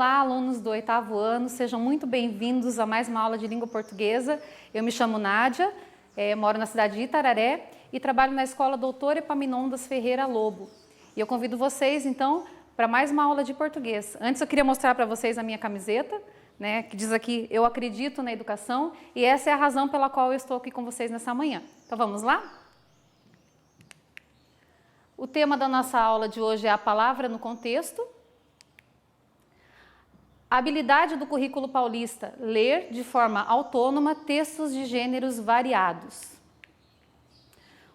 Olá, alunos do 8º ano, sejam muito bem-vindos a mais uma aula de língua portuguesa. Eu me chamo Nádia, moro na cidade de Itararé e trabalho na escola Doutor Epaminondas Ferreira Lobo. E eu convido vocês, então, para mais uma aula de português. Antes eu queria mostrar para vocês a minha camiseta, né, que diz aqui, eu acredito na educação, e essa é a razão pela qual eu estou aqui com vocês nessa manhã. Então vamos lá? O tema da nossa aula de hoje é a palavra no contexto. A habilidade do currículo paulista, ler de forma autônoma textos de gêneros variados.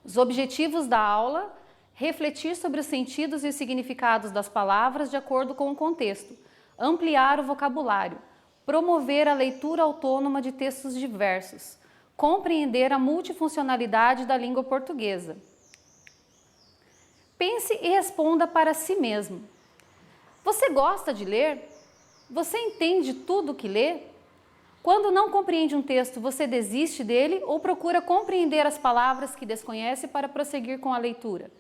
Os objetivos da aula, refletir sobre os sentidos e os significados das palavras de acordo com o contexto, ampliar o vocabulário, promover a leitura autônoma de textos diversos, compreender a multifuncionalidade da língua portuguesa. Pense e responda para si mesmo. Você gosta de ler? Você entende tudo o que lê? Quando não compreende um texto, você desiste dele ou procura compreender as palavras que desconhece para prosseguir com a leitura?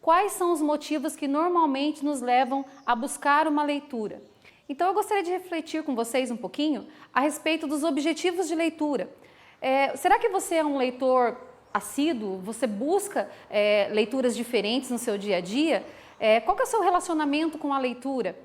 Quais são os motivos que normalmente nos levam a buscar uma leitura? Então eu gostaria de refletir com vocês um pouquinho a respeito dos objetivos de leitura. Será que você é um leitor assíduo? Você busca leituras diferentes no seu dia a dia? Qual que é o seu relacionamento com a leitura?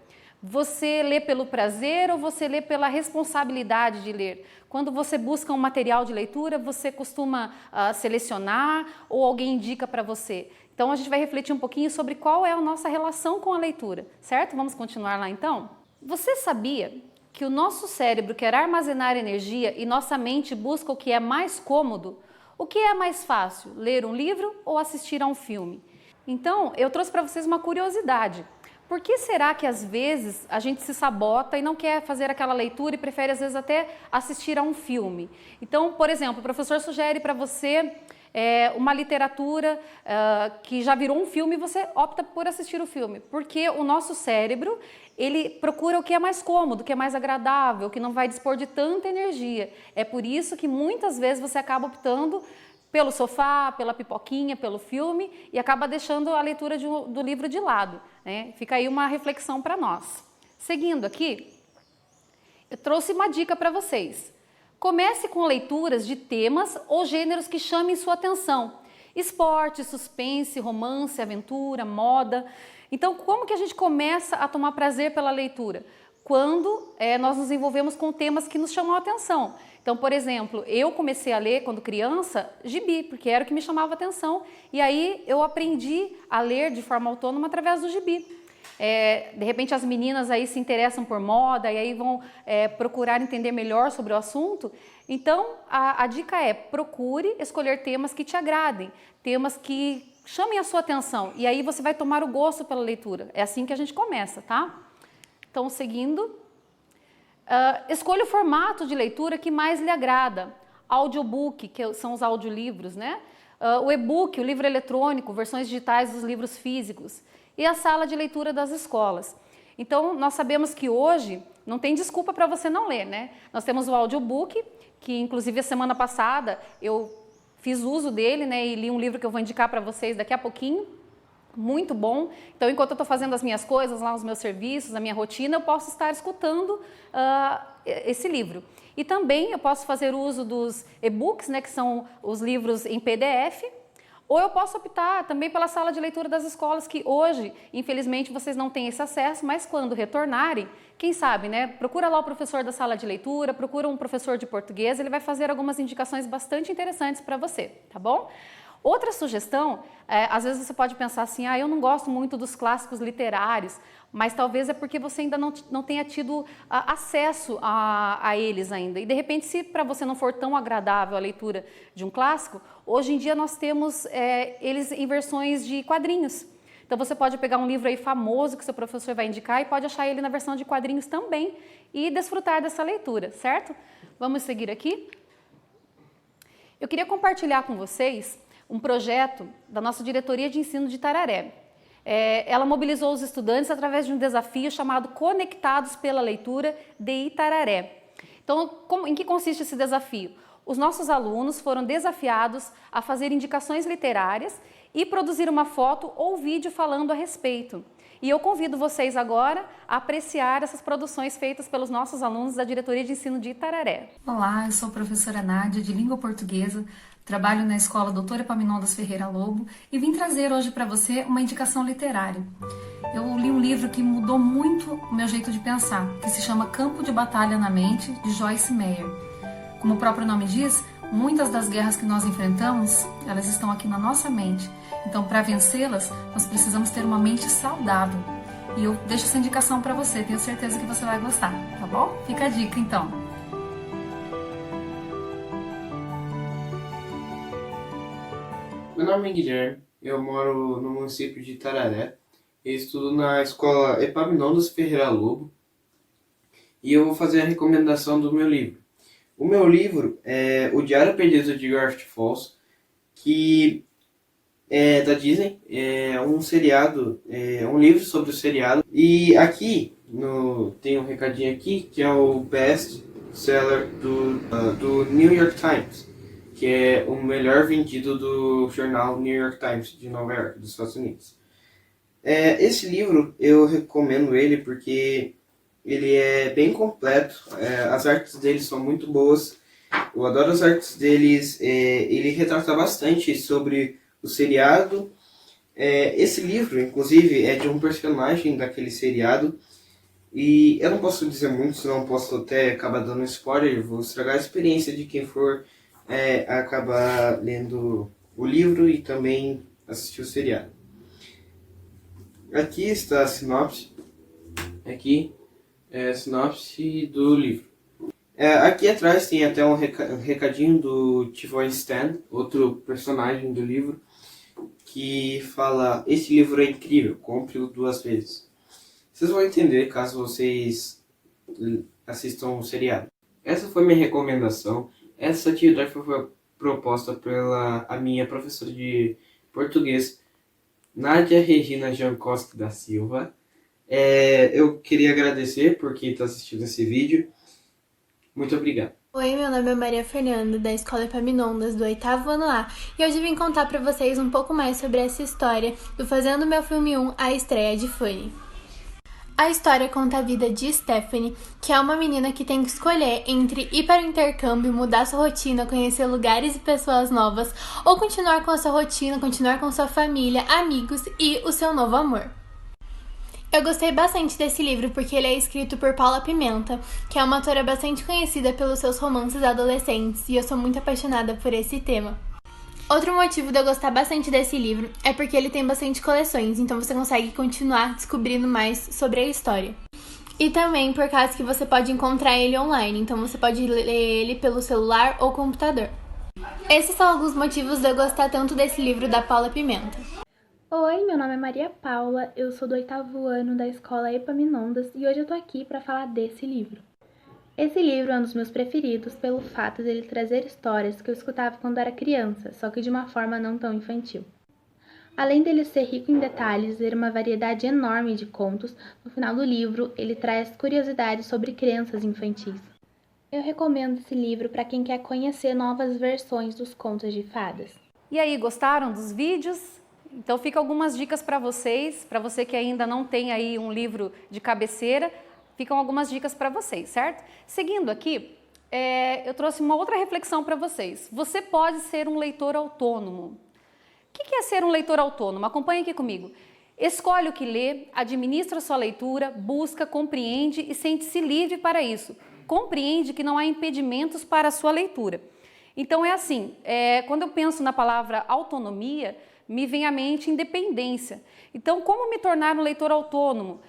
Você lê pelo prazer ou você lê pela responsabilidade de ler? Quando você busca um material de leitura, você costuma selecionar ou alguém indica para você? Então a gente vai refletir um pouquinho sobre qual é a nossa relação com a leitura, certo? Vamos continuar lá então? Você sabia que o nosso cérebro quer armazenar energia e nossa mente busca o que é mais cômodo? O que é mais fácil, ler um livro ou assistir a um filme? Então eu trouxe para vocês uma curiosidade. Por que será que às vezes a gente se sabota e não quer fazer aquela leitura e prefere às vezes até assistir a um filme? Então, por exemplo, o professor sugere para você uma literatura que já virou um filme e você opta por assistir o filme. Porque o nosso cérebro, ele procura o que é mais cômodo, o que é mais agradável, o que não vai dispor de tanta energia. É por isso que muitas vezes você acaba optando pelo sofá, pela pipoquinha, pelo filme e acaba deixando a leitura do livro de lado, né? Fica aí uma reflexão para nós. Seguindo aqui, eu trouxe uma dica para vocês. Comece com leituras de temas ou gêneros que chamem sua atenção. Esporte, suspense, romance, aventura, moda. Então, como que a gente começa a tomar prazer pela leitura? Quando nós nos envolvemos com temas que nos chamam a atenção. Então, por exemplo, eu comecei a ler quando criança gibi, porque era o que me chamava a atenção. E aí eu aprendi a ler de forma autônoma através do gibi. De repente as meninas aí se interessam por moda e aí vão procurar entender melhor sobre o assunto. Então, a dica é procure escolher temas que te agradem, temas que chamem a sua atenção. E aí você vai tomar o gosto pela leitura. É assim que a gente começa, tá? Então, seguindo, escolha o formato de leitura que mais lhe agrada. Audiobook, que são os audiolivros, né? O e-book, o livro eletrônico, versões digitais dos livros físicos. E a sala de leitura das escolas. Então, nós sabemos que hoje não tem desculpa para você não ler, né? Nós temos o audiobook, que inclusive a semana passada eu fiz uso dele, né? E li um livro que eu vou indicar para vocês daqui a pouquinho. Muito bom. Então, enquanto eu estou fazendo as minhas coisas lá, os meus serviços, a minha rotina, eu posso estar escutando esse livro. E também eu posso fazer uso dos e-books, né, que são os livros em PDF, ou eu posso optar também pela sala de leitura das escolas, que hoje, infelizmente, vocês não têm esse acesso, mas quando retornarem, quem sabe, né? Procura lá o professor da sala de leitura, procura um professor de português, ele vai fazer algumas indicações bastante interessantes para você, tá bom? Outra sugestão, às vezes você pode pensar assim, eu não gosto muito dos clássicos literários, mas talvez é porque você ainda não tenha tido acesso a eles ainda. E de repente, se para você não for tão agradável a leitura de um clássico, hoje em dia nós temos eles em versões de quadrinhos. Então você pode pegar um livro aí famoso que seu professor vai indicar e pode achar ele na versão de quadrinhos também e desfrutar dessa leitura, certo? Vamos seguir aqui. Eu queria compartilhar com vocês um projeto da nossa diretoria de ensino de Itararé. Ela mobilizou os estudantes através de um desafio chamado Conectados pela Leitura de Itararé. Então, em que consiste esse desafio? Os nossos alunos foram desafiados a fazer indicações literárias e produzir uma foto ou vídeo falando a respeito. E eu convido vocês agora a apreciar essas produções feitas pelos nossos alunos da Diretoria de Ensino de Itararé. Olá, eu sou a professora Nádia, de Língua Portuguesa, trabalho na Escola Doutora Epaminondas Ferreira Lobo e vim trazer hoje para você uma indicação literária. Eu li um livro que mudou muito o meu jeito de pensar, que se chama Campo de Batalha na Mente, de Joyce Meyer. Como o próprio nome diz, muitas das guerras que nós enfrentamos, elas estão aqui na nossa mente. Então, para vencê-las, nós precisamos ter uma mente saudável. E eu deixo essa indicação para você, tenho certeza que você vai gostar, tá bom? Fica a dica, então. Meu nome é Guilherme, eu moro no município de Itararé, eu estudo na Escola Epaminondas Ferreira Lobo e eu vou fazer a recomendação do meu livro. O meu livro é O Diário Perdido de Gravity Falls, que é da Disney, é um seriado, é um livro sobre o seriado. E aqui, tem um recadinho aqui, que é o best seller do New York Times, que é o melhor vendido do jornal New York Times de Nova York, dos Estados Unidos. Esse livro, eu recomendo ele porque ele é bem completo, as artes dele são muito boas, eu adoro as artes deles, ele retrata bastante sobre o seriado. Esse livro, inclusive, é de um personagem daquele seriado, e eu não posso dizer muito, senão posso até acabar dando spoiler, vou estragar a experiência de quem for acabar lendo o livro e também assistir o seriado. Aqui está a sinopse. Aqui é a sinopse do livro. Aqui atrás tem até um recadinho do Tivoy Stan, outro personagem do livro, que fala: esse livro é incrível, compre-o 2 vezes. Vocês vão entender caso vocês assistam o seriado. Essa foi minha recomendação. Essa atividade foi proposta pela a minha professora de português, Nádia Regina Jankowski da Silva. Eu queria agradecer por quem está assistindo esse vídeo. Muito obrigado. Oi, meu nome é Maria Fernanda, da Escola Epaminondas, do 8º ano A, e hoje vim contar pra vocês um pouco mais sobre essa história do Fazendo Meu Filme 1, a estreia de Fanny. A história conta a vida de Stephanie, que é uma menina que tem que escolher entre ir para o intercâmbio, mudar sua rotina, conhecer lugares e pessoas novas, ou continuar com a sua rotina, continuar com sua família, amigos e o seu novo amor. Eu gostei bastante desse livro porque ele é escrito por Paula Pimenta, que é uma autora bastante conhecida pelos seus romances adolescentes, e eu sou muito apaixonada por esse tema. Outro motivo de eu gostar bastante desse livro é porque ele tem bastante coleções, então você consegue continuar descobrindo mais sobre a história. E também por causa que você pode encontrar ele online, então você pode ler ele pelo celular ou computador. Esses são alguns motivos de eu gostar tanto desse livro da Paula Pimenta. Oi, meu nome é Maria Paula, eu sou do 8º ano da Escola Epaminondas e hoje eu tô aqui para falar desse livro. Esse livro é um dos meus preferidos pelo fato de ele trazer histórias que eu escutava quando era criança, só que de uma forma não tão infantil. Além dele ser rico em detalhes e ter uma variedade enorme de contos, no final do livro ele traz curiosidades sobre crenças infantis. Eu recomendo esse livro para quem quer conhecer novas versões dos contos de fadas. E aí, gostaram dos vídeos? Então fica algumas dicas para você que ainda não tem aí um livro de cabeceira, ficam algumas dicas para vocês, certo? Seguindo aqui, eu trouxe uma outra reflexão para vocês. Você pode ser um leitor autônomo. O que é ser um leitor autônomo? Acompanhe aqui comigo. Escolhe o que lê, administra sua leitura, busca, compreende e sente-se livre para isso. Compreende que não há impedimentos para a sua leitura. Então é assim, quando eu penso na palavra autonomia, me vem à mente independência. Então, como me tornar um leitor autônomo?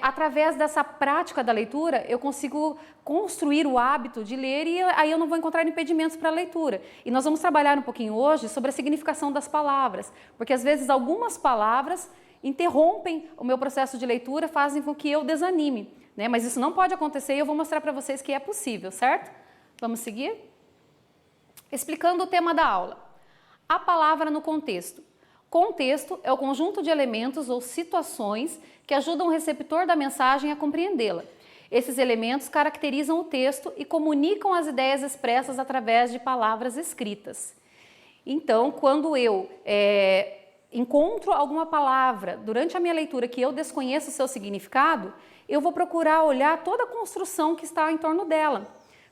Através dessa prática da leitura, eu consigo construir o hábito de ler e aí eu não vou encontrar impedimentos para a leitura. E nós vamos trabalhar um pouquinho hoje sobre a significação das palavras, porque às vezes algumas palavras interrompem o meu processo de leitura, fazem com que eu desanime, né? Mas isso não pode acontecer e eu vou mostrar para vocês que é possível, certo? Vamos seguir? Explicando o tema da aula. A palavra no contexto. Contexto é o conjunto de elementos ou situações que ajudam o receptor da mensagem a compreendê-la. Esses elementos caracterizam o texto e comunicam as ideias expressas através de palavras escritas. Então, quando eu encontro alguma palavra durante a minha leitura que eu desconheço o seu significado, eu vou procurar olhar toda a construção que está em torno dela.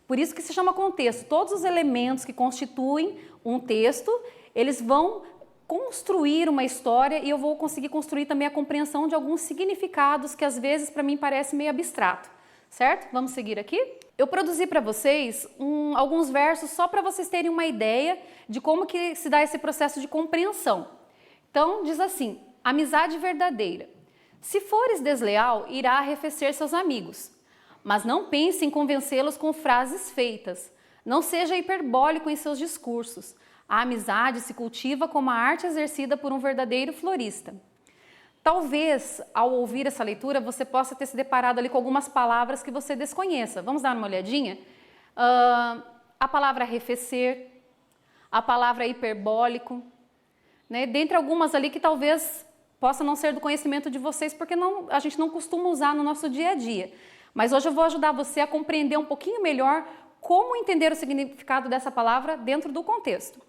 Por isso que se chama contexto. Todos os elementos que constituem um texto, eles vão construir uma história e eu vou conseguir construir também a compreensão de alguns significados que às vezes para mim parece meio abstrato, certo? Vamos seguir aqui? Eu produzi para vocês alguns versos só para vocês terem uma ideia de como que se dá esse processo de compreensão. Então, diz assim: amizade verdadeira. Se fores desleal, irá arrefecer seus amigos. Mas não pense em convencê-los com frases feitas. Não seja hiperbólico em seus discursos. A amizade se cultiva como a arte exercida por um verdadeiro florista. Talvez, ao ouvir essa leitura, você possa ter se deparado ali com algumas palavras que você desconheça. Vamos dar uma olhadinha? A palavra arrefecer, a palavra hiperbólico, né? Dentre algumas ali que talvez possa não ser do conhecimento de vocês, porque a gente não costuma usar no nosso dia a dia. Mas hoje eu vou ajudar você a compreender um pouquinho melhor como entender o significado dessa palavra dentro do contexto.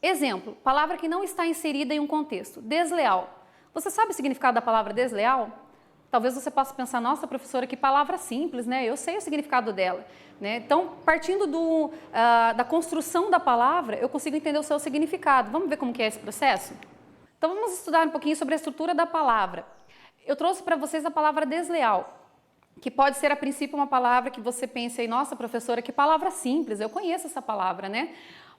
Exemplo, palavra que não está inserida em um contexto. Desleal. Você sabe o significado da palavra desleal? Talvez você possa pensar, nossa, professora, que palavra simples, né? Eu sei o significado dela. Né? Então, partindo da construção da palavra, eu consigo entender o seu significado. Vamos ver como que é esse processo? Então, vamos estudar um pouquinho sobre a estrutura da palavra. Eu trouxe para vocês a palavra desleal, que pode ser, a princípio, uma palavra que você pense aí, nossa, professora, que palavra simples, eu conheço essa palavra, né?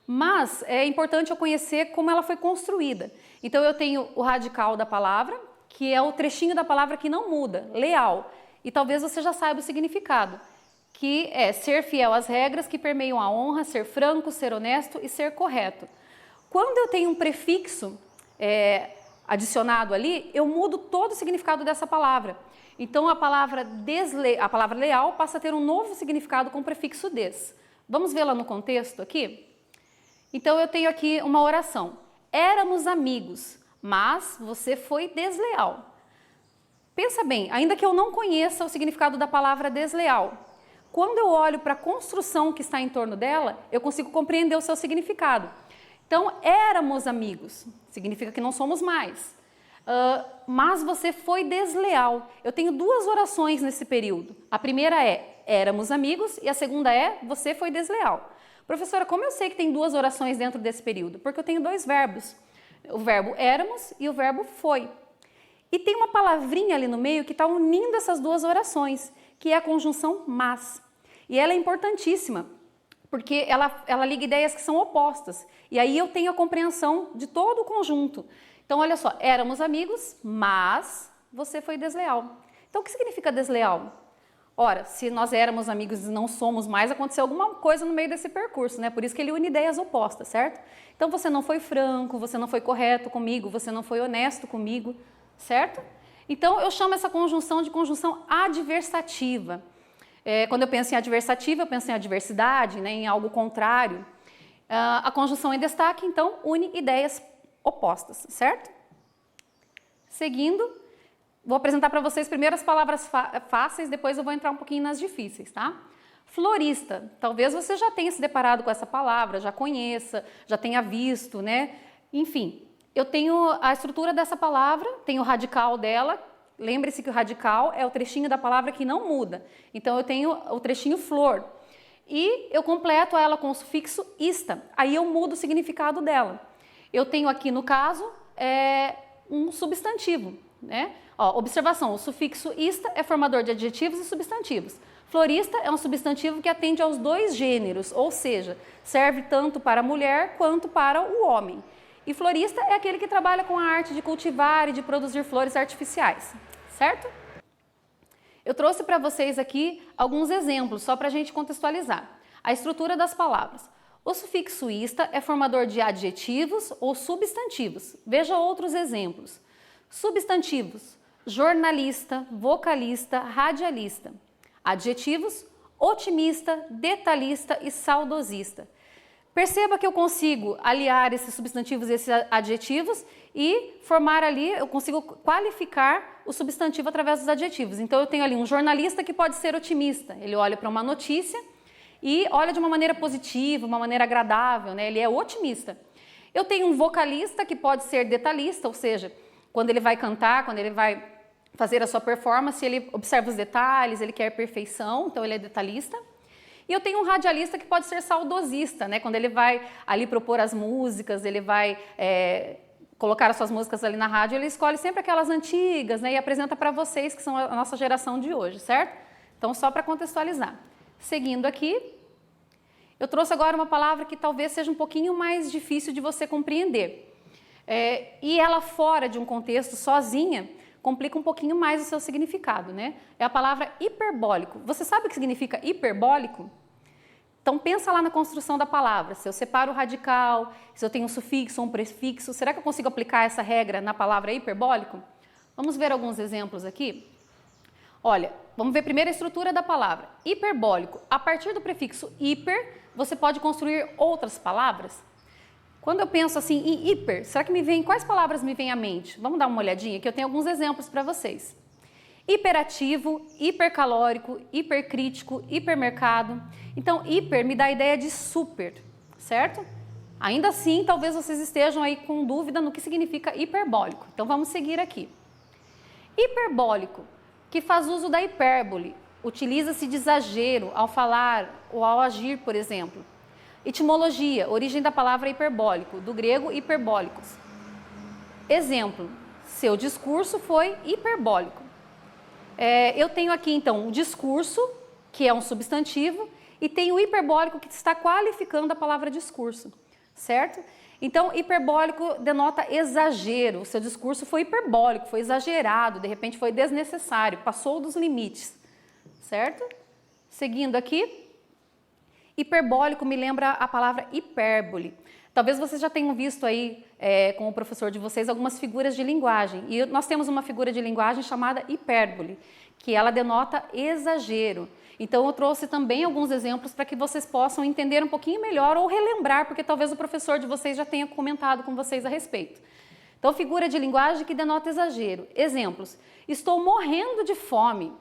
Mas é importante eu conhecer como ela foi construída. Então, eu tenho o radical da palavra, que é o trechinho da palavra que não muda, leal. E talvez você já saiba o significado, que é ser fiel às regras que permeiam a honra, ser franco, ser honesto e ser correto. Quando eu tenho um prefixo adicionado ali, eu mudo todo o significado dessa palavra. Então, a palavra leal passa a ter um novo significado com o prefixo des. Vamos vê-la no contexto aqui? Então, eu tenho aqui uma oração. Éramos amigos, mas você foi desleal. Pensa bem, ainda que eu não conheça o significado da palavra desleal, quando eu olho para a construção que está em torno dela, eu consigo compreender o seu significado. Então, éramos amigos, significa que não somos mais. Mas você foi desleal. Eu tenho duas orações nesse período. A primeira é, éramos amigos, e a segunda é, você foi desleal. Professora, como eu sei que tem duas orações dentro desse período? Porque eu tenho dois verbos. O verbo éramos e o verbo foi. E tem uma palavrinha ali no meio que está unindo essas duas orações, que é a conjunção mas. E ela é importantíssima, porque ela liga ideias que são opostas. E aí eu tenho a compreensão de todo o conjunto. Então, olha só, éramos amigos, mas você foi desleal. Então, o que significa desleal? Ora, se nós éramos amigos e não somos mais, aconteceu alguma coisa no meio desse percurso, né? Por isso que ele une ideias opostas, certo? Então, você não foi franco, você não foi correto comigo, você não foi honesto comigo, certo? Então, eu chamo essa conjunção de conjunção adversativa. Quando eu penso em adversativa, eu penso em adversidade, né? Em algo contrário. A conjunção em destaque, então, une ideias opostas, certo? Seguindo, vou apresentar para vocês primeiro as palavras fáceis, depois eu vou entrar um pouquinho nas difíceis, tá? Florista, talvez você já tenha se deparado com essa palavra, já conheça, já tenha visto, né? Enfim, eu tenho a estrutura dessa palavra, tenho o radical dela. Lembre-se que o radical é o trechinho da palavra que não muda. Então, eu tenho o trechinho flor. E eu completo ela com o sufixo ista. Aí eu mudo o significado dela. Eu tenho aqui, no caso, um substantivo, né? Ó, observação, o sufixo ista é formador de adjetivos e substantivos. Florista é um substantivo que atende aos dois gêneros, ou seja, serve tanto para a mulher quanto para o homem. E florista é aquele que trabalha com a arte de cultivar e de produzir flores artificiais, certo? Eu trouxe para vocês aqui alguns exemplos, só para a gente contextualizar. A estrutura das palavras. O sufixo ista é formador de adjetivos ou substantivos. Veja outros exemplos. Substantivos: jornalista, vocalista, radialista. Adjetivos: otimista, detalhista e saudosista. Perceba que eu consigo aliar esses substantivos e esses adjetivos e formar ali, eu consigo qualificar o substantivo através dos adjetivos. Então, eu tenho ali um jornalista que pode ser otimista. Ele olha para uma notícia e olha de uma maneira positiva, uma maneira agradável, né? Ele é otimista. Eu tenho um vocalista que pode ser detalhista, ou seja, quando ele vai cantar, quando ele vai fazer a sua performance, ele observa os detalhes, ele quer perfeição, então ele é detalhista. E eu tenho um radialista que pode ser saudosista, né? Quando ele vai ali propor as músicas, ele vai colocar as suas músicas ali na rádio, ele escolhe sempre aquelas antigas, né? E apresenta para vocês, que são a nossa geração de hoje, certo? Então, só para contextualizar. Seguindo aqui, eu trouxe agora uma palavra que talvez seja um pouquinho mais difícil de você compreender. E ela fora de um contexto, sozinha, complica um pouquinho mais o seu significado, né? É a palavra hiperbólico. Você sabe o que significa hiperbólico? Então pensa lá na construção da palavra. Se eu separo o radical, se eu tenho um sufixo ou um prefixo, será que eu consigo aplicar essa regra na palavra hiperbólico? Vamos ver alguns exemplos aqui. Olha, vamos ver primeiro a estrutura da palavra. Hiperbólico. A partir do prefixo hiper, você pode construir outras palavras. Quando eu penso assim em hiper, será que quais palavras me vêm à mente? Vamos dar uma olhadinha, que eu tenho alguns exemplos para vocês. Hiperativo, hipercalórico, hipercrítico, hipermercado. Então, hiper me dá a ideia de super, certo? Ainda assim, talvez vocês estejam aí com dúvida no que significa hiperbólico. Então, vamos seguir aqui. Hiperbólico, que faz uso da hipérbole, utiliza-se de exagero ao falar ou ao agir, por exemplo. Etimologia, origem da palavra hiperbólico, do grego hiperbólicos. Exemplo, seu discurso foi hiperbólico. Eu tenho aqui, então, o discurso, que é um substantivo, e tenho o hiperbólico, que está qualificando a palavra discurso, certo? Então, hiperbólico denota exagero. O seu discurso foi hiperbólico, foi exagerado, de repente foi desnecessário, passou dos limites, certo? Seguindo aqui. Hiperbólico me lembra a palavra hipérbole. Talvez vocês já tenham visto aí com o professor de vocês algumas figuras de linguagem. E nós temos uma figura de linguagem chamada hipérbole, que ela denota exagero. Então eu trouxe também alguns exemplos para que vocês possam entender um pouquinho melhor ou relembrar, porque talvez o professor de vocês já tenha comentado com vocês a respeito. Então, figura de linguagem que denota exagero. Exemplos: estou morrendo de fome,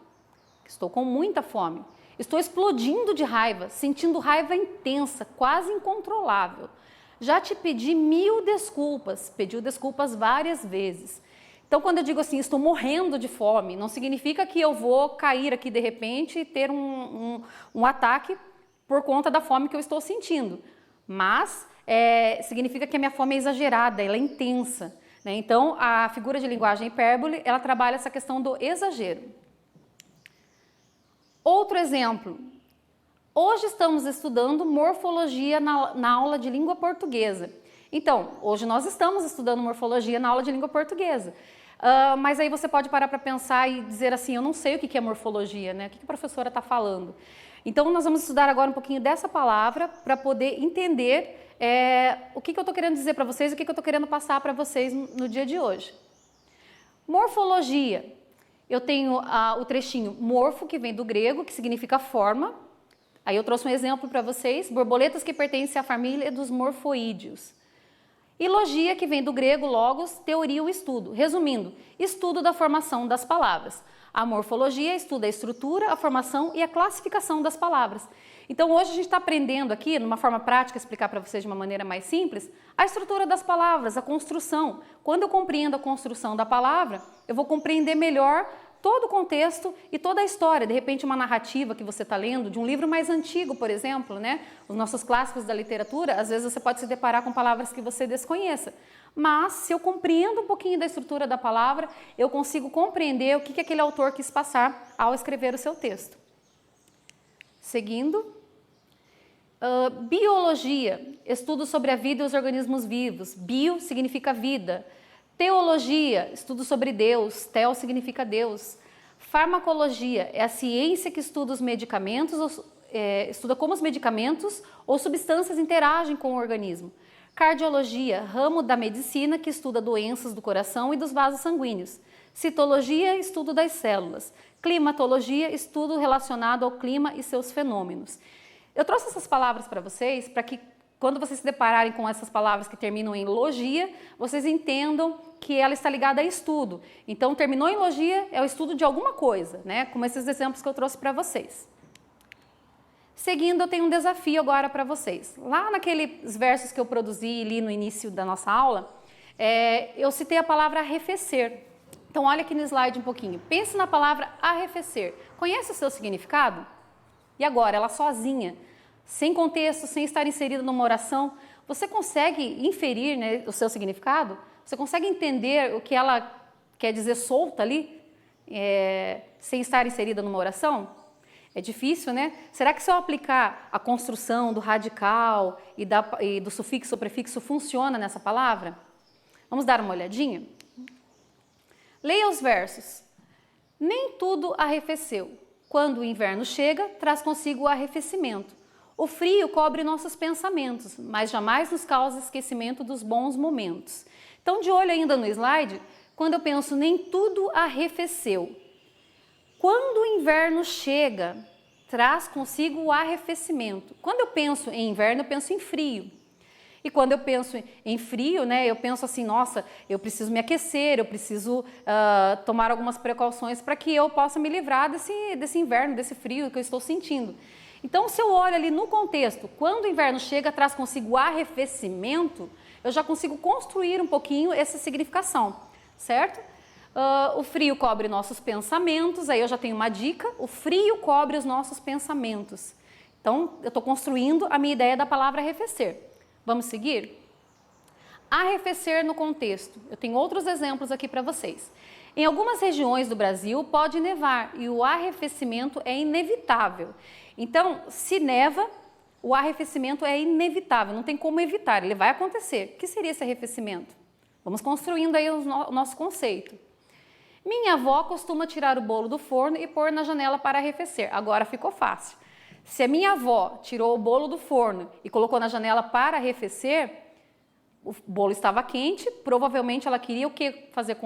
estou com muita fome. Estou explodindo de raiva, sentindo raiva intensa, quase incontrolável. Já te pedi 1000 desculpas, pediu desculpas várias vezes. Então, quando eu digo assim, estou morrendo de fome, não significa que eu vou cair aqui de repente e ter um ataque por conta da fome que eu estou sentindo. Mas significa que a minha fome é exagerada, ela é intensa, né? Então, a figura de linguagem hipérbole, ela trabalha essa questão do exagero. Outro exemplo, hoje estamos estudando morfologia na aula de língua portuguesa. Então, hoje nós estamos estudando morfologia na aula de língua portuguesa. Mas aí você pode parar para pensar e dizer assim, eu não sei o que é morfologia, né? O que a professora está falando? Então, nós vamos estudar agora um pouquinho dessa palavra para poder entender o que eu estou querendo dizer para vocês, o que eu estou querendo passar para vocês no dia de hoje. Morfologia. Eu tenho o trechinho morfo, que vem do grego, que significa forma. Aí eu trouxe um exemplo para vocês, borboletas que pertencem à família dos morfoídeos. E logia, que vem do grego logos, teoria ou estudo. Resumindo, estudo da formação das palavras. A morfologia estuda a estrutura, a formação e a classificação das palavras. Então hoje a gente está aprendendo aqui, numa forma prática, explicar para vocês de uma maneira mais simples, a estrutura das palavras, a construção. Quando eu compreendo a construção da palavra, eu vou compreender melhor todo o contexto e toda a história. De repente, uma narrativa que você está lendo, de um livro mais antigo, por exemplo, né? Os nossos clássicos da literatura, às vezes você pode se deparar com palavras que você desconheça. Mas, se eu compreendo um pouquinho da estrutura da palavra, eu consigo compreender o que aquele autor quis passar ao escrever o seu texto. Seguindo. Biologia, estudo sobre a vida e os organismos vivos. Bio significa vida. Teologia, estudo sobre Deus. Teo significa Deus. Farmacologia é a ciência que estuda os medicamentos, estuda como os medicamentos ou substâncias interagem com o organismo. Cardiologia, ramo da medicina que estuda doenças do coração e dos vasos sanguíneos. Citologia, estudo das células. Climatologia, estudo relacionado ao clima e seus fenômenos. Eu trouxe essas palavras para vocês, para que quando vocês se depararem com essas palavras que terminam em logia, vocês entendam que ela está ligada a estudo. Então, terminou em logia, é o estudo de alguma coisa, né? Como esses exemplos que eu trouxe para vocês. Seguindo, eu tenho um desafio agora para vocês. Lá naqueles versos que eu produzi e li no início da nossa aula, eu citei a palavra arrefecer. Então, olha aqui no slide um pouquinho. Pense na palavra arrefecer. Conhece o seu significado? E agora, ela sozinha, sem contexto, sem estar inserida numa oração, você consegue inferir, né, o seu significado? Você consegue entender o que ela quer dizer solta ali, sem estar inserida numa oração? É difícil, né? Será que se eu aplicar a construção do radical e do sufixo ou prefixo funciona nessa palavra? Vamos dar uma olhadinha? Leia os versos. Nem tudo arrefeceu. Quando o inverno chega, traz consigo o arrefecimento. O frio cobre nossos pensamentos, mas jamais nos causa esquecimento dos bons momentos. Então, de olho ainda no slide, quando eu penso nem tudo arrefeceu. Quando o inverno chega, traz consigo o arrefecimento. Quando eu penso em inverno, eu penso em frio. E quando eu penso em frio, né, eu penso assim, nossa, eu preciso me aquecer, eu preciso tomar algumas precauções para que eu possa me livrar desse inverno, desse frio que eu estou sentindo. Então, se eu olho ali no contexto, quando o inverno chega, traz consigo o arrefecimento, eu já consigo construir um pouquinho essa significação, certo? O frio cobre nossos pensamentos, aí eu já tenho uma dica, o frio cobre os nossos pensamentos. Então, eu estou construindo a minha ideia da palavra arrefecer. Vamos seguir? Arrefecer no contexto. Eu tenho outros exemplos aqui para vocês. Em algumas regiões do Brasil pode nevar e o arrefecimento é inevitável. Então, se neva, o arrefecimento é inevitável, não tem como evitar, ele vai acontecer. O que seria esse arrefecimento? Vamos construindo aí o nosso conceito. Minha avó costuma tirar o bolo do forno e pôr na janela para arrefecer. Agora ficou fácil. Se a minha avó tirou o bolo do forno e colocou na janela para arrefecer, o bolo estava quente, provavelmente ela queria o que fazer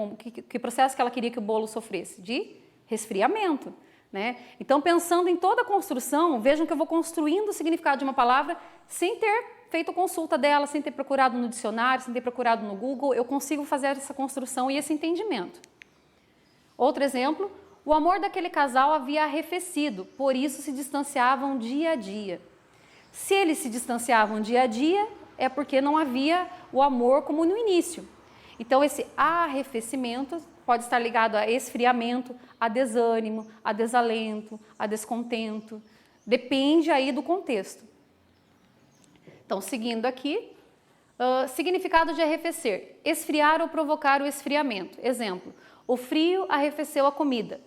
que processo que ela queria que o bolo sofresse? De resfriamento, né? Então, pensando em toda a construção, vejam que eu vou construindo o significado de uma palavra sem ter feito consulta dela, sem ter procurado no dicionário, sem ter procurado no Google, eu consigo fazer essa construção e esse entendimento. Outro exemplo, o amor daquele casal havia arrefecido, por isso se distanciavam dia a dia. Se eles se distanciavam dia a dia, é porque não havia o amor como no início. Então, esse arrefecimento pode estar ligado a esfriamento, a desânimo, a desalento, a descontento. Depende aí do contexto. Então, seguindo aqui, significado de arrefecer. Esfriar ou provocar o esfriamento. Exemplo, o frio arrefeceu a comida.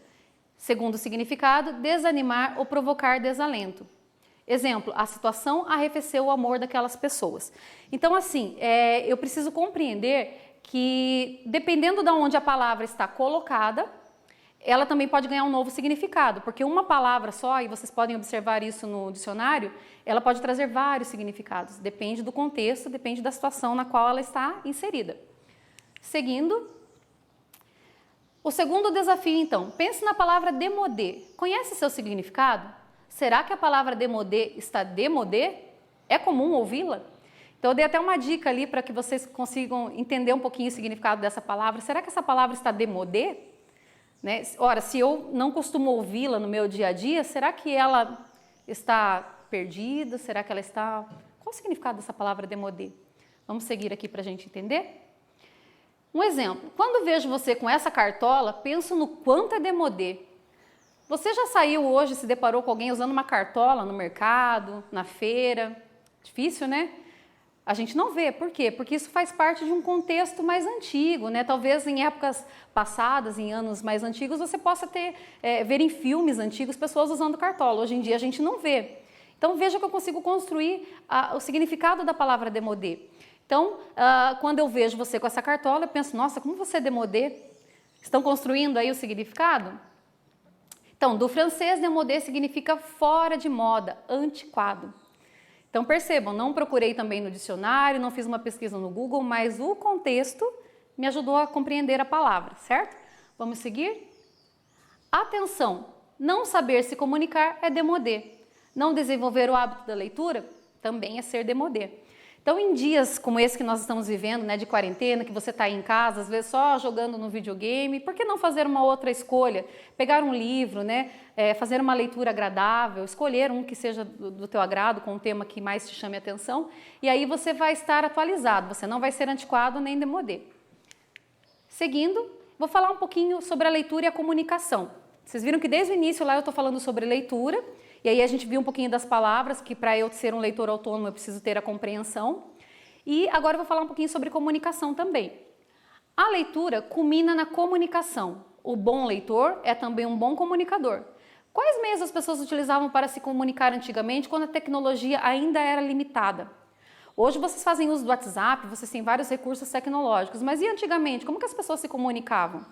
Segundo o significado, desanimar ou provocar desalento. Exemplo, a situação arrefeceu o amor daquelas pessoas. Então, assim, eu preciso compreender que, dependendo de onde a palavra está colocada, ela também pode ganhar um novo significado, porque uma palavra só, e vocês podem observar isso no dicionário, ela pode trazer vários significados. Depende do contexto, depende da situação na qual ela está inserida. Seguindo, o segundo desafio, então, pense na palavra démodé. Conhece seu significado? Será que a palavra démodé está démodé? É comum ouvi-la? Então, eu dei até uma dica ali para que vocês consigam entender um pouquinho o significado dessa palavra. Será que essa palavra está démodé? Né? Ora, se eu não costumo ouvi-la no meu dia a dia, será que ela está perdida? Será que ela está... Qual o significado dessa palavra démodé? Vamos seguir aqui para a gente entender? Um exemplo, quando vejo você com essa cartola, penso no quanto é démodé. Você já saiu hoje, se deparou com alguém usando uma cartola no mercado, na feira? Difícil, né? A gente não vê. Por quê? Porque isso faz parte de um contexto mais antigo, né? Talvez em épocas passadas, em anos mais antigos, você possa ver em filmes antigos pessoas usando cartola. Hoje em dia a gente não vê. Então veja que eu consigo construir o significado da palavra démodé. Então, quando eu vejo você com essa cartola, eu penso, nossa, como você é démodé? Estão construindo aí o significado? Então, do francês, démodé significa fora de moda, antiquado. Então, percebam, não procurei também no dicionário, não fiz uma pesquisa no Google, mas o contexto me ajudou a compreender a palavra, certo? Vamos seguir? Atenção, não saber se comunicar é démodé. Não desenvolver o hábito da leitura também é ser démodé. Então, em dias como esse que nós estamos vivendo, né, de quarentena, que você está aí em casa, às vezes só jogando no videogame, por que não fazer uma outra escolha? Pegar um livro, né, fazer uma leitura agradável, escolher um que seja do teu agrado, com um tema que mais te chame a atenção, e aí você vai estar atualizado, você não vai ser antiquado nem demodê. Seguindo, vou falar um pouquinho sobre a leitura e a comunicação. Vocês viram que desde o início lá eu estou falando sobre leitura, e aí a gente viu um pouquinho das palavras, que para eu ser um leitor autônomo eu preciso ter a compreensão. E agora eu vou falar um pouquinho sobre comunicação também. A leitura culmina na comunicação. O bom leitor é também um bom comunicador. Quais meios as pessoas utilizavam para se comunicar antigamente, quando a tecnologia ainda era limitada? Hoje vocês fazem uso do WhatsApp, vocês têm vários recursos tecnológicos, mas e antigamente? Como que as pessoas se comunicavam?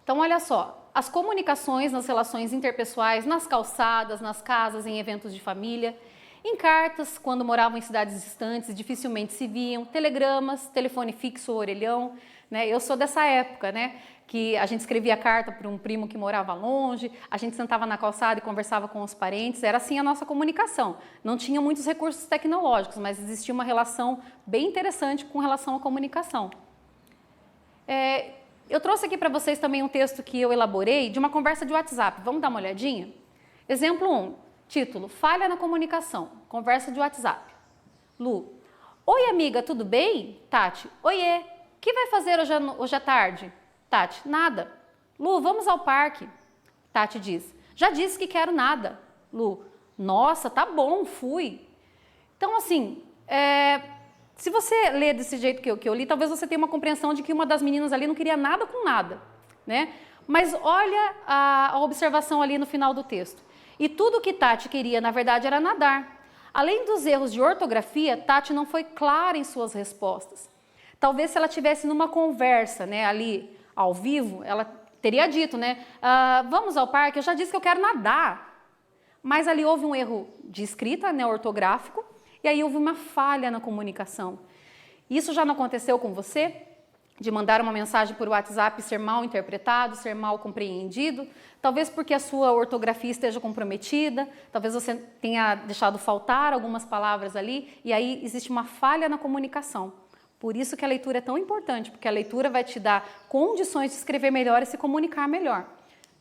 Então, olha só, as comunicações nas relações interpessoais, nas calçadas, nas casas, em eventos de família, em cartas, quando moravam em cidades distantes e dificilmente se viam, telegramas, telefone fixo ou orelhão, né? Eu sou dessa época, né? Que a gente escrevia carta para um primo que morava longe, a gente sentava na calçada e conversava com os parentes, era assim a nossa comunicação. Não tinha muitos recursos tecnológicos, mas existia uma relação bem interessante com relação à comunicação. Eu trouxe aqui para vocês também um texto que eu elaborei de uma conversa de WhatsApp. Vamos dar uma olhadinha? Exemplo 1, título, falha na comunicação, conversa de WhatsApp. Lu, oi amiga, tudo bem? Tati, oiê, o que vai fazer hoje à tarde? Tati, nada. Lu, vamos ao parque. Tati diz, já disse que quero nada. Lu, nossa, tá bom, fui. Então assim, se você lê desse jeito que eu li, talvez você tenha uma compreensão de que uma das meninas ali não queria nada com nada, né? Mas olha a observação ali no final do texto. E tudo que Tati queria, na verdade, era nadar. Além dos erros de ortografia, Tati não foi clara em suas respostas. Talvez se ela tivesse numa conversa, né, ali ao vivo, ela teria dito, né, vamos ao parque, eu já disse que eu quero nadar. Mas ali houve um erro de escrita, né, ortográfico, e aí houve uma falha na comunicação. Isso já não aconteceu com você? De mandar uma mensagem por WhatsApp e ser mal interpretado, ser mal compreendido? Talvez porque a sua ortografia esteja comprometida, talvez você tenha deixado faltar algumas palavras ali, e aí existe uma falha na comunicação. Por isso que a leitura é tão importante, porque a leitura vai te dar condições de escrever melhor e se comunicar melhor.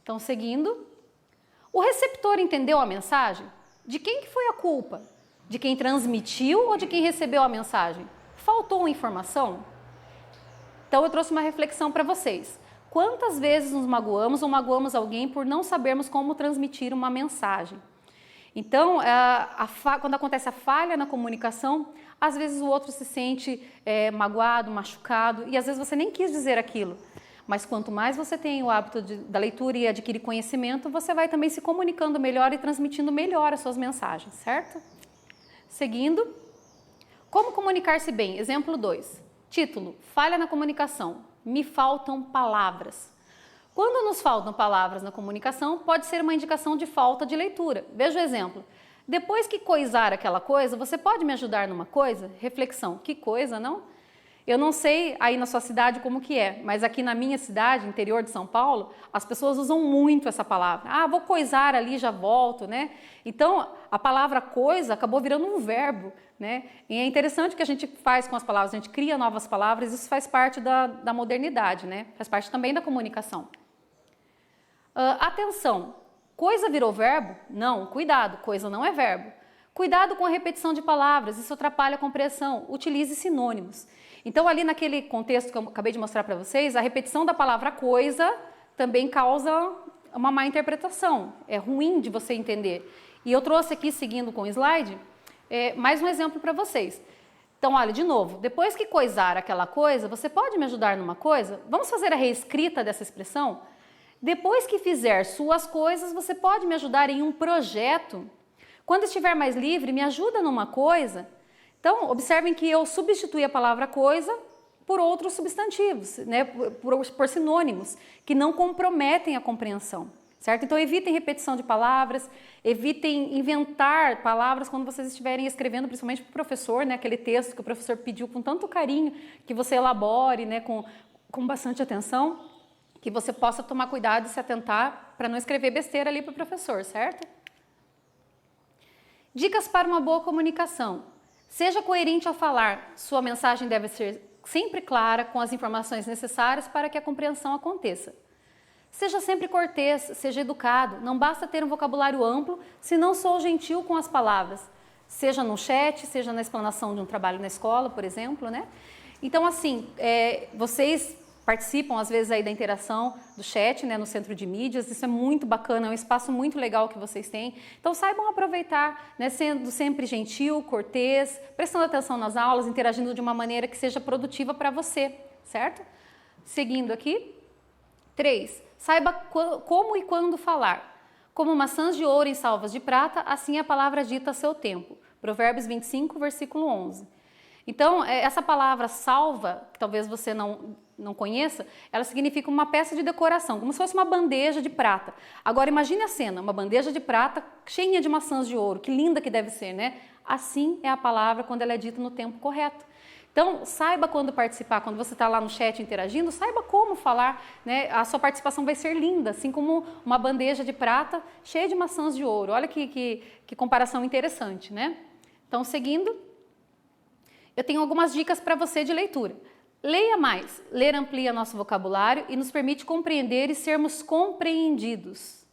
Então, seguindo, o receptor entendeu a mensagem? De quem que foi a culpa? De quem transmitiu ou de quem recebeu a mensagem? Faltou informação? Então eu trouxe uma reflexão para vocês. Quantas vezes nos magoamos ou magoamos alguém por não sabermos como transmitir uma mensagem? Então, quando acontece a falha na comunicação, às vezes o outro se sente magoado, machucado, e às vezes você nem quis dizer aquilo. Mas quanto mais você tem o hábito da leitura e adquirir conhecimento, você vai também se comunicando melhor e transmitindo melhor as suas mensagens, certo? Seguindo, como comunicar-se bem? Exemplo 2. Título, falha na comunicação. Me faltam palavras. Quando nos faltam palavras na comunicação, pode ser uma indicação de falta de leitura. Veja o exemplo. Depois que coisar aquela coisa, você pode me ajudar numa coisa? Reflexão, que coisa, não? Eu não sei aí na sua cidade como que é, mas aqui na minha cidade, interior de São Paulo, as pessoas usam muito essa palavra. Ah, vou coisar ali, já volto, né? Então, a palavra coisa acabou virando um verbo, né? E é interessante o que a gente faz com as palavras, a gente cria novas palavras, isso faz parte da modernidade, né? Faz parte também da comunicação. Atenção, coisa virou verbo? Não, cuidado, coisa não é verbo. Cuidado com a repetição de palavras, isso atrapalha a compreensão. Utilize sinônimos. Então, ali naquele contexto que eu acabei de mostrar para vocês, a repetição da palavra coisa também causa uma má interpretação. É ruim de você entender. E eu trouxe aqui, seguindo com o slide, mais um exemplo para vocês. Então, olha, de novo, depois que coisar aquela coisa, você pode me ajudar numa coisa? Vamos fazer a reescrita dessa expressão? Depois que fizer suas coisas, você pode me ajudar em um projeto? Quando estiver mais livre, me ajuda numa coisa? Então, observem que eu substituí a palavra coisa por outros substantivos, né? por sinônimos, que não comprometem a compreensão, certo? Então, evitem repetição de palavras, evitem inventar palavras quando vocês estiverem escrevendo, principalmente para o professor, né? Aquele texto que o professor pediu com tanto carinho, que você elabore, né? com bastante atenção, que você possa tomar cuidado e se atentar para não escrever besteira ali para o professor, certo? Dicas para uma boa comunicação. Seja coerente ao falar, sua mensagem deve ser sempre clara, com as informações necessárias para que a compreensão aconteça. Seja sempre cortês, seja educado, não basta ter um vocabulário amplo se não sou gentil com as palavras. Seja no chat, seja na explanação de um trabalho na escola, por exemplo, né? Então, assim, vocês participam, às vezes, aí da interação do chat, né, no Centro de Mídias, isso é muito bacana, é um espaço muito legal que vocês têm. Então, saibam aproveitar, né, sendo sempre gentil, cortês, prestando atenção nas aulas, interagindo de uma maneira que seja produtiva para você, certo? Seguindo aqui. 3. Saiba como e quando falar. Como maçãs de ouro em salvas de prata, assim a palavra dita a seu tempo. Provérbios 25, versículo 11. Então, essa palavra salva, que talvez você não conheça, ela significa uma peça de decoração, como se fosse uma bandeja de prata. Agora, imagine a cena, uma bandeja de prata cheia de maçãs de ouro, que linda que deve ser, né? Assim é a palavra quando ela é dita no tempo correto. Então, saiba quando participar, quando você está lá no chat interagindo, saiba como falar, né? A sua participação vai ser linda, assim como uma bandeja de prata cheia de maçãs de ouro. Olha que comparação interessante, né? Então, seguindo, eu tenho algumas dicas para você de leitura. Leia mais. Ler amplia nosso vocabulário e nos permite compreender e sermos compreendidos.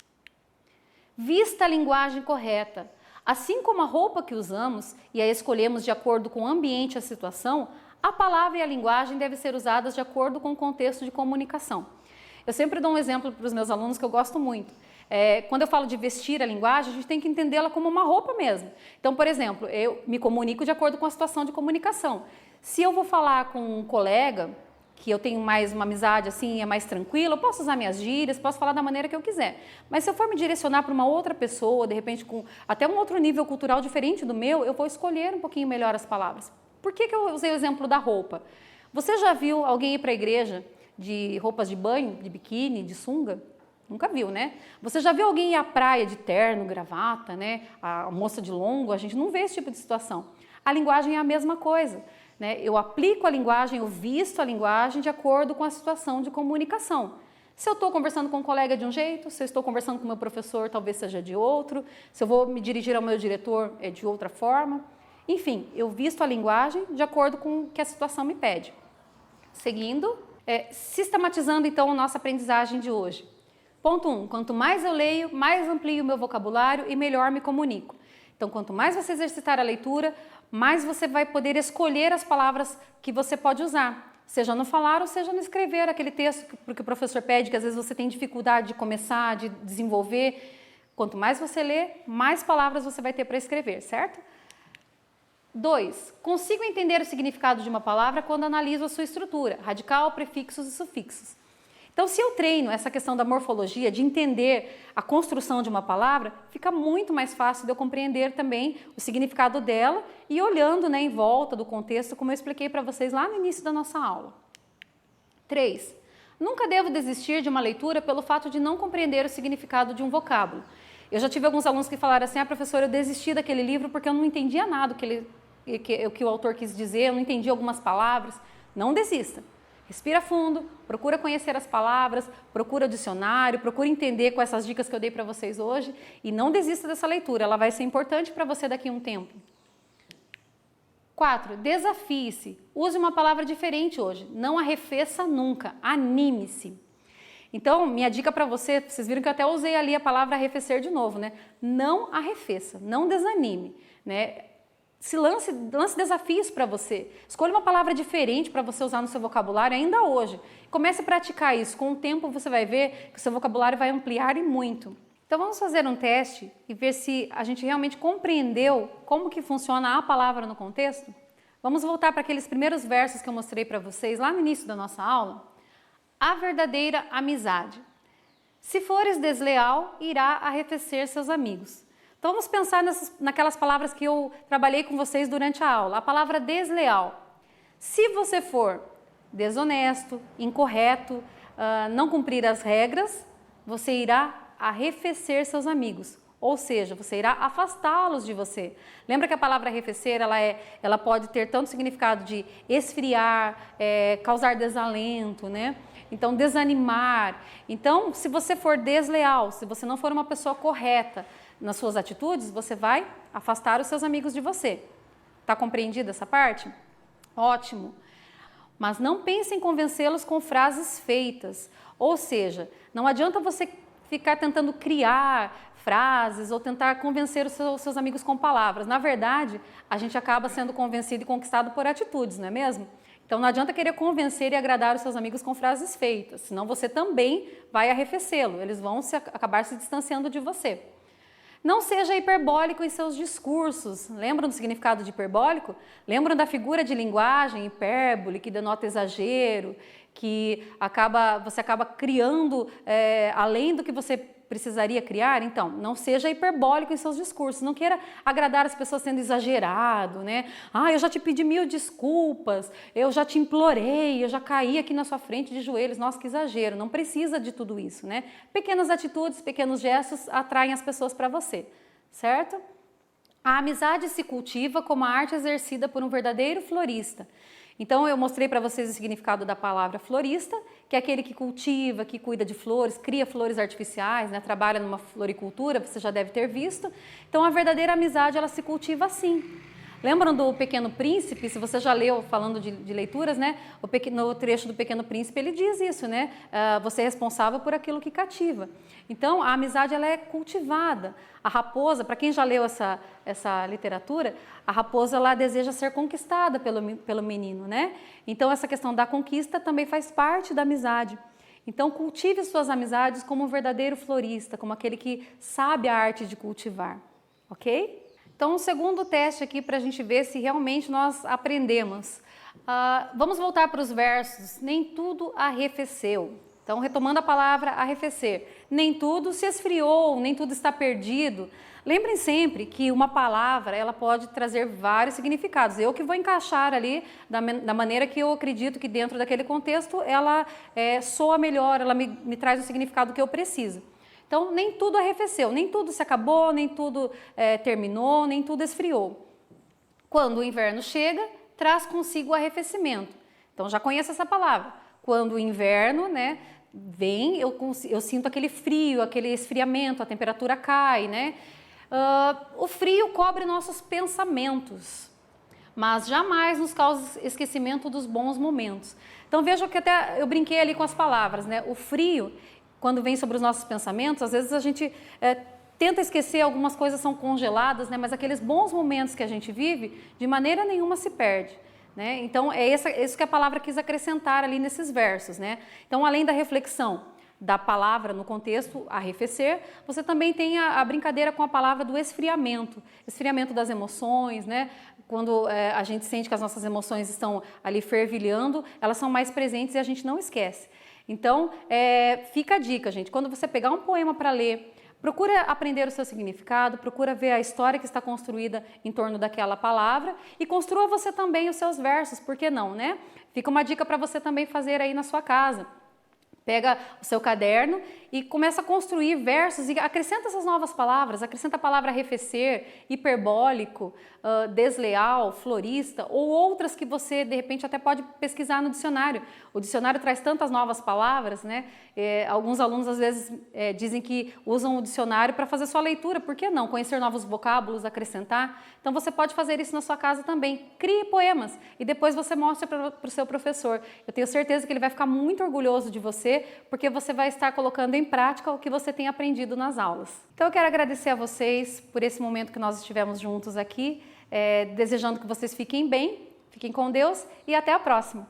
Vista a linguagem correta. Assim como a roupa que usamos e a escolhemos de acordo com o ambiente e a situação, a palavra e a linguagem devem ser usadas de acordo com o contexto de comunicação. Eu sempre dou um exemplo para os meus alunos que eu gosto muito. Quando eu falo de vestir a linguagem, a gente tem que entendê-la como uma roupa mesmo. Então, por exemplo, eu me comunico de acordo com a situação de comunicação. Se eu vou falar com um colega, que eu tenho mais uma amizade assim, é mais tranquila, eu posso usar minhas gírias, posso falar da maneira que eu quiser. Mas se eu for me direcionar para uma outra pessoa, de repente com até um outro nível cultural diferente do meu, eu vou escolher um pouquinho melhor as palavras. Por que eu usei o exemplo da roupa? Você já viu alguém ir para a igreja de roupas de banho, de biquíni, de sunga? Nunca viu, né? Você já viu alguém ir à praia de terno, gravata, né? A moça de longo? A gente não vê esse tipo de situação. A linguagem é a mesma coisa, né? Eu aplico a linguagem, eu visto a linguagem de acordo com a situação de comunicação. Se eu estou conversando com um colega de um jeito, se eu estou conversando com o meu professor, talvez seja de outro. Se eu vou me dirigir ao meu diretor, é de outra forma. Enfim, eu visto a linguagem de acordo com o que a situação me pede. Seguindo, sistematizando então a nossa aprendizagem de hoje. Ponto 1. Quanto mais eu leio, mais amplio o meu vocabulário e melhor me comunico. Então, quanto mais você exercitar a leitura, mais você vai poder escolher as palavras que você pode usar. Seja no falar ou seja no escrever aquele texto que o professor pede, que às vezes você tem dificuldade de começar, de desenvolver. Quanto mais você lê, mais palavras você vai ter para escrever, certo? 2. Consigo entender o significado de uma palavra quando analiso a sua estrutura, radical, prefixos e sufixos. Então, se eu treino essa questão da morfologia, de entender a construção de uma palavra, fica muito mais fácil de eu compreender também o significado dela e olhando, né, em volta do contexto, como eu expliquei para vocês lá no início da nossa aula. 3. Nunca devo desistir de uma leitura pelo fato de não compreender o significado de um vocábulo. Eu já tive alguns alunos que falaram assim, professora, eu desisti daquele livro porque eu não entendia nada o que o autor quis dizer, eu não entendi algumas palavras. Não desista. Respira fundo, procura conhecer as palavras, procura dicionário, procura entender com essas dicas que eu dei para vocês hoje e não desista dessa leitura, ela vai ser importante para você daqui a um tempo. 4. Desafie-se. Use uma palavra diferente hoje. Não arrefeça nunca. Anime-se. Então, minha dica para você, vocês viram que eu até usei ali a palavra arrefecer de novo, né? Não arrefeça, não desanime, né? Lance desafios para você. Escolha uma palavra diferente para você usar no seu vocabulário ainda hoje. Comece a praticar isso. Com o tempo você vai ver que o seu vocabulário vai ampliar e muito. Então vamos fazer um teste e ver se a gente realmente compreendeu como que funciona a palavra no contexto. Vamos voltar para aqueles primeiros versos que eu mostrei para vocês lá no início da nossa aula. A verdadeira amizade. Se fores desleal, irá arrefecer seus amigos. Então vamos pensar naquelas palavras que eu trabalhei com vocês durante a aula. A palavra desleal. Se você for desonesto, incorreto, não cumprir as regras, você irá arrefecer seus amigos. Ou seja, você irá afastá-los de você. Lembra que a palavra arrefecer, ela pode ter tanto significado de esfriar, causar desalento, né? Então, desanimar. Então, se você for desleal, se você não for uma pessoa correta nas suas atitudes, você vai afastar os seus amigos de você. Tá compreendida essa parte? Ótimo. Mas não pense em convencê-los com frases feitas. Ou seja, não adianta você ficar tentando criar frases ou tentar convencer os seus amigos com palavras. Na verdade, a gente acaba sendo convencido e conquistado por atitudes, não é mesmo? Então não adianta querer convencer e agradar os seus amigos com frases feitas, senão você também vai arrefecê-lo, eles vão acabar se distanciando de você. Não seja hiperbólico em seus discursos. Lembram do significado de hiperbólico? Lembram da figura de linguagem, hipérbole, que denota exagero, que você acaba criando além do que você precisaria criar? Então, não seja hiperbólico em seus discursos. Não queira agradar as pessoas sendo exagerado, né? Eu já te pedi 1000 desculpas, eu já te implorei, eu já caí aqui na sua frente de joelhos. Nossa, que exagero. Não precisa de tudo isso, né? Pequenas atitudes, pequenos gestos atraem as pessoas para você, certo? A amizade se cultiva como a arte exercida por um verdadeiro florista. Então, eu mostrei para vocês o significado da palavra florista, que é aquele que cultiva, que cuida de flores, cria flores artificiais, né? Trabalha numa floricultura, você já deve ter visto. Então, a verdadeira amizade, ela se cultiva assim. Lembram do Pequeno Príncipe? Se você já leu, falando de leituras, né? No trecho do Pequeno Príncipe, ele diz isso, né? Você é responsável por aquilo que cativa. Então, a amizade, ela é cultivada. A raposa, para quem já leu essa literatura, a raposa, ela deseja ser conquistada pelo menino, né? Então, essa questão da conquista também faz parte da amizade. Então, cultive suas amizades como um verdadeiro florista, como aquele que sabe a arte de cultivar, ok? Então, um segundo teste aqui para a gente ver se realmente nós aprendemos. Vamos voltar para os versos. Nem tudo arrefeceu. Então, retomando a palavra arrefecer. Nem tudo se esfriou, nem tudo está perdido. Lembrem sempre que uma palavra, ela pode trazer vários significados. Eu que vou encaixar ali da maneira que eu acredito que dentro daquele contexto ela soa melhor, ela me traz o significado que eu preciso. Então, nem tudo arrefeceu, nem tudo se acabou, nem tudo terminou, nem tudo esfriou. Quando o inverno chega, traz consigo o arrefecimento. Então, já conheço essa palavra. Quando o inverno, né, vem, eu sinto aquele frio, aquele esfriamento, a temperatura cai, né? O frio cobre nossos pensamentos, mas jamais nos causa esquecimento dos bons momentos. Então, vejam que até eu brinquei ali com as palavras, né? O frio, quando vem sobre os nossos pensamentos, às vezes a gente tenta esquecer, algumas coisas são congeladas, né? Mas aqueles bons momentos que a gente vive, de maneira nenhuma se perde, né? Então, é isso que a palavra quis acrescentar ali nesses versos, né? Então, além da reflexão da palavra no contexto arrefecer, você também tem a brincadeira com a palavra do esfriamento das emoções, né? Quando a gente sente que as nossas emoções estão ali fervilhando, elas são mais presentes e a gente não esquece. Então, fica a dica, gente, quando você pegar um poema para ler, procura aprender o seu significado, procura ver a história que está construída em torno daquela palavra e construa você também os seus versos, por que não, né? Fica uma dica para você também fazer aí na sua casa. Pega o seu caderno e começa a construir versos e acrescenta essas novas palavras, acrescenta a palavra arrefecer, hiperbólico, desleal, florista ou outras que você de repente até pode pesquisar no dicionário. O dicionário traz tantas novas palavras, né? Alguns alunos às vezes dizem que usam o dicionário para fazer sua leitura, por que não? Conhecer novos vocábulos, acrescentar. Então você pode fazer isso na sua casa também. Crie poemas e depois você mostra para o seu professor. Eu tenho certeza que ele vai ficar muito orgulhoso de você, porque você vai estar colocando em prática o que você tem aprendido nas aulas. Então eu quero agradecer a vocês por esse momento que nós estivemos juntos aqui, desejando que vocês fiquem bem, fiquem com Deus e até a próxima!